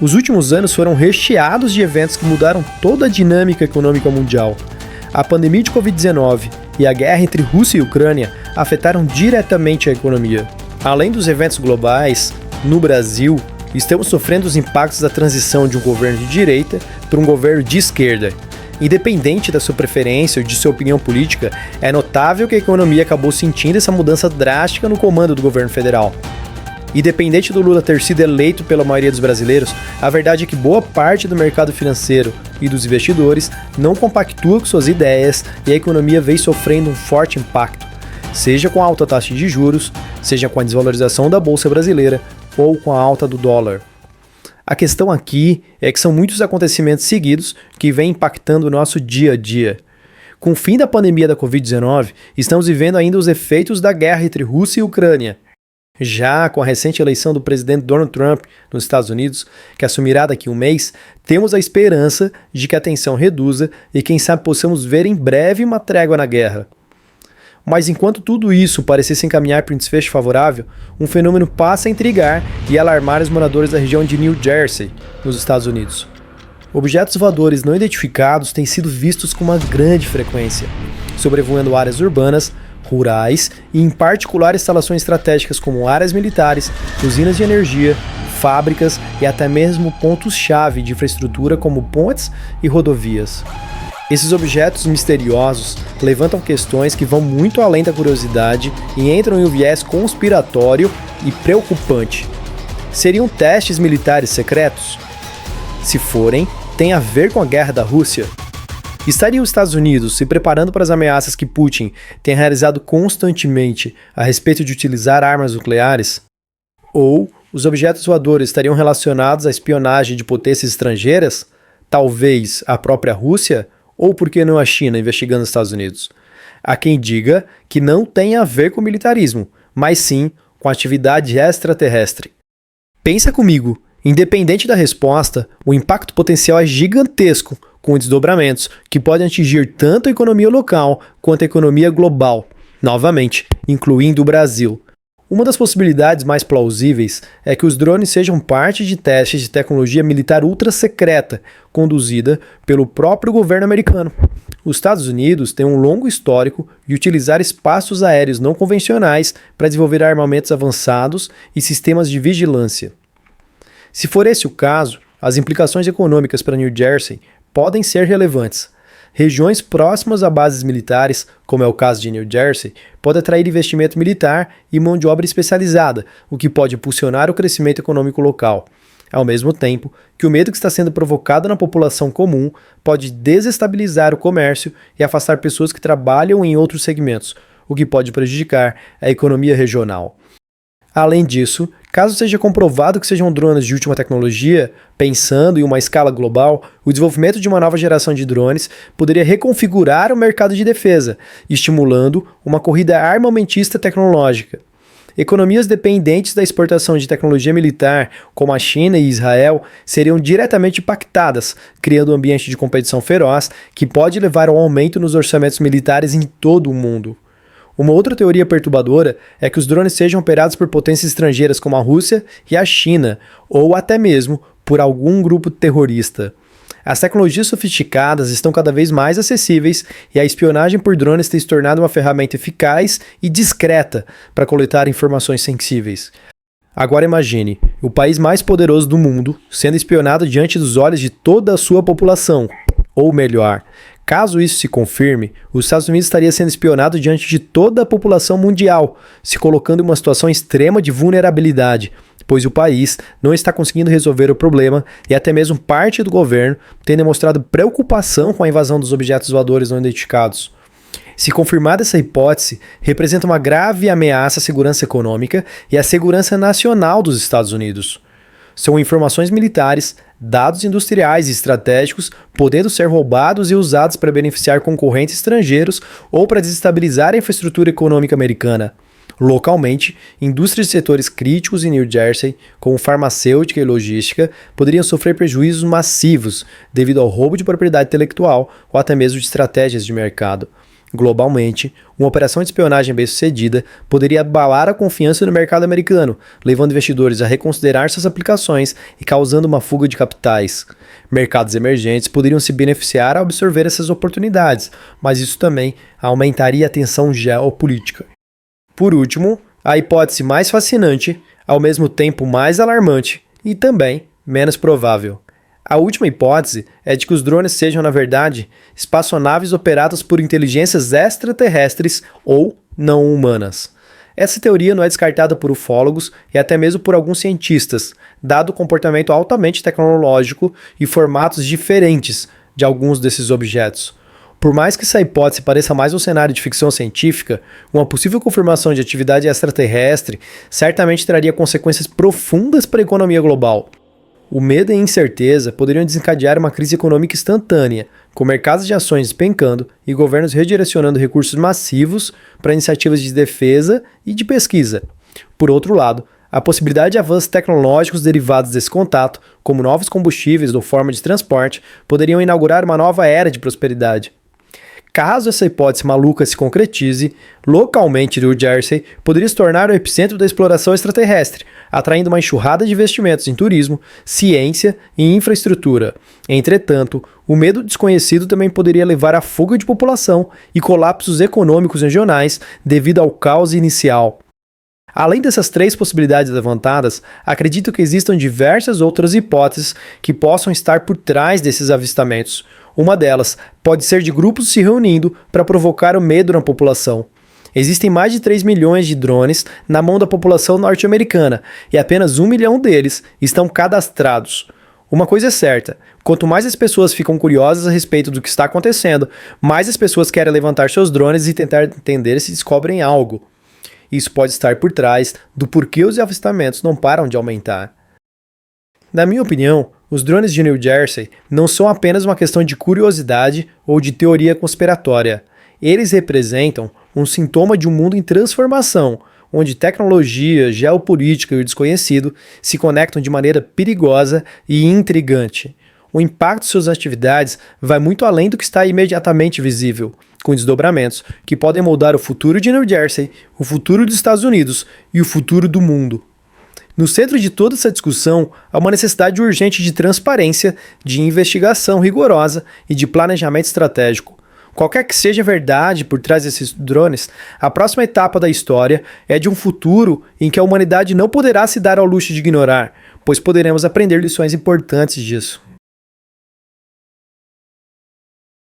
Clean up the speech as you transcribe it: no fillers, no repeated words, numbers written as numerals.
Os últimos anos foram recheados de eventos que mudaram toda a dinâmica econômica mundial. A pandemia de Covid-19 e a guerra entre Rússia e Ucrânia afetaram diretamente a economia. Além dos eventos globais, no Brasil, estamos sofrendo os impactos da transição de um governo de direita para um governo de esquerda. Independente da sua preferência ou de sua opinião política, é notável que a economia acabou sentindo essa mudança drástica no comando do governo federal. Independente do Lula ter sido eleito pela maioria dos brasileiros, a verdade é que boa parte do mercado financeiro e dos investidores não compactua com suas ideias e a economia vem sofrendo um forte impacto, seja com a alta taxa de juros, seja com a desvalorização da Bolsa Brasileira ou com a alta do dólar. A questão aqui é que são muitos acontecimentos seguidos que vêm impactando o nosso dia a dia. Com o fim da pandemia da Covid-19, estamos vivendo ainda os efeitos da guerra entre Rússia e Ucrânia. Já com a recente eleição do presidente Donald Trump nos Estados Unidos, que assumirá daqui a um mês, temos a esperança de que a tensão reduza e quem sabe possamos ver em breve uma trégua na guerra. Mas enquanto tudo isso parecia se encaminhar para um desfecho favorável, um fenômeno passa a intrigar e alarmar os moradores da região de New Jersey, nos Estados Unidos. Objetos voadores não identificados têm sido vistos com uma grande frequência, sobrevoando áreas urbanas, rurais e, em particular, instalações estratégicas como áreas militares, usinas de energia, fábricas e até mesmo pontos-chave de infraestrutura como pontes e rodovias. Esses objetos misteriosos levantam questões que vão muito além da curiosidade e entram em um viés conspiratório e preocupante. Seriam testes militares secretos? Se forem, tem a ver com a guerra da Rússia? Estariam os Estados Unidos se preparando para as ameaças que Putin tem realizado constantemente a respeito de utilizar armas nucleares? Ou os objetos voadores estariam relacionados à espionagem de potências estrangeiras? Talvez a própria Rússia? Ou por que não a China investigando os Estados Unidos? Há quem diga que não tem a ver com militarismo, mas sim com atividade extraterrestre. Pensa comigo, independente da resposta, o impacto potencial é gigantesco, com desdobramentos que podem atingir tanto a economia local quanto a economia global, novamente, incluindo o Brasil. Uma das possibilidades mais plausíveis é que os drones sejam parte de testes de tecnologia militar ultra secreta, conduzida pelo próprio governo americano. Os Estados Unidos têm um longo histórico de utilizar espaços aéreos não convencionais para desenvolver armamentos avançados e sistemas de vigilância. Se for esse o caso, as implicações econômicas para New Jersey podem ser relevantes. Regiões próximas a bases militares, como é o caso de New Jersey, podem atrair investimento militar e mão de obra especializada, o que pode impulsionar o crescimento econômico local. Ao mesmo tempo que o medo que está sendo provocado na população comum pode desestabilizar o comércio e afastar pessoas que trabalham em outros segmentos, o que pode prejudicar a economia regional. Além disso, caso seja comprovado que sejam drones de última tecnologia, pensando em uma escala global, o desenvolvimento de uma nova geração de drones poderia reconfigurar o mercado de defesa, estimulando uma corrida armamentista tecnológica. Economias dependentes da exportação de tecnologia militar, como a China e Israel, seriam diretamente impactadas, criando um ambiente de competição feroz que pode levar ao aumento nos orçamentos militares em todo o mundo. Uma outra teoria perturbadora é que os drones sejam operados por potências estrangeiras como a Rússia e a China, ou até mesmo por algum grupo terrorista. As tecnologias sofisticadas estão cada vez mais acessíveis e a espionagem por drones tem se tornado uma ferramenta eficaz e discreta para coletar informações sensíveis. Agora imagine, o país mais poderoso do mundo sendo espionado diante dos olhos de toda a sua população. Ou melhor, caso isso se confirme, os Estados Unidos estaria sendo espionado diante de toda a população mundial, se colocando em uma situação extrema de vulnerabilidade, pois o país não está conseguindo resolver o problema e até mesmo parte do governo tem demonstrado preocupação com a invasão dos objetos voadores não identificados. Se confirmada essa hipótese, representa uma grave ameaça à segurança econômica e à segurança nacional dos Estados Unidos. São informações militares, dados industriais e estratégicos podendo ser roubados e usados para beneficiar concorrentes estrangeiros ou para desestabilizar a infraestrutura econômica americana. Localmente, indústrias de setores críticos em New Jersey, como farmacêutica e logística, poderiam sofrer prejuízos massivos devido ao roubo de propriedade intelectual ou até mesmo de estratégias de mercado. Globalmente, uma operação de espionagem bem-sucedida poderia abalar a confiança no mercado americano, levando investidores a reconsiderar suas aplicações e causando uma fuga de capitais. Mercados emergentes poderiam se beneficiar ao absorver essas oportunidades, mas isso também aumentaria a tensão geopolítica. Por último, a hipótese mais fascinante, ao mesmo tempo mais alarmante e também menos provável. A última hipótese é de que os drones sejam, na verdade, espaçonaves operadas por inteligências extraterrestres ou não humanas. Essa teoria não é descartada por ufólogos e até mesmo por alguns cientistas, dado o comportamento altamente tecnológico e formatos diferentes de alguns desses objetos. Por mais que essa hipótese pareça mais um cenário de ficção científica, uma possível confirmação de atividade extraterrestre certamente traria consequências profundas para a economia global. O medo e a incerteza poderiam desencadear uma crise econômica instantânea, com mercados de ações despencando e governos redirecionando recursos massivos para iniciativas de defesa e de pesquisa. Por outro lado, a possibilidade de avanços tecnológicos derivados desse contato, como novos combustíveis ou forma de transporte, poderiam inaugurar uma nova era de prosperidade. Caso essa hipótese maluca se concretize, localmente New Jersey poderia se tornar o epicentro da exploração extraterrestre, atraindo uma enxurrada de investimentos em turismo, ciência e infraestrutura. Entretanto, o medo desconhecido também poderia levar à fuga de população e colapsos econômicos regionais devido ao caos inicial. Além dessas três possibilidades levantadas, acredito que existam diversas outras hipóteses que possam estar por trás desses avistamentos. Uma delas pode ser de grupos se reunindo para provocar o medo na população. Existem mais de 3 milhões de drones na mão da população norte-americana e apenas 1 milhão deles estão cadastrados. Uma coisa é certa, quanto mais as pessoas ficam curiosas a respeito do que está acontecendo, mais as pessoas querem levantar seus drones e tentar entender se descobrem algo. Isso pode estar por trás do porquê os avistamentos não param de aumentar. Na minha opinião, os drones de New Jersey não são apenas uma questão de curiosidade ou de teoria conspiratória. Eles representam um sintoma de um mundo em transformação, onde tecnologia, geopolítica e o desconhecido se conectam de maneira perigosa e intrigante. O impacto de suas atividades vai muito além do que está imediatamente visível, com desdobramentos que podem moldar o futuro de New Jersey, o futuro dos Estados Unidos e o futuro do mundo. No centro de toda essa discussão, há uma necessidade urgente de transparência, de investigação rigorosa e de planejamento estratégico. Qualquer que seja a verdade por trás desses drones, a próxima etapa da história é de um futuro em que a humanidade não poderá se dar ao luxo de ignorar, pois poderemos aprender lições importantes disso.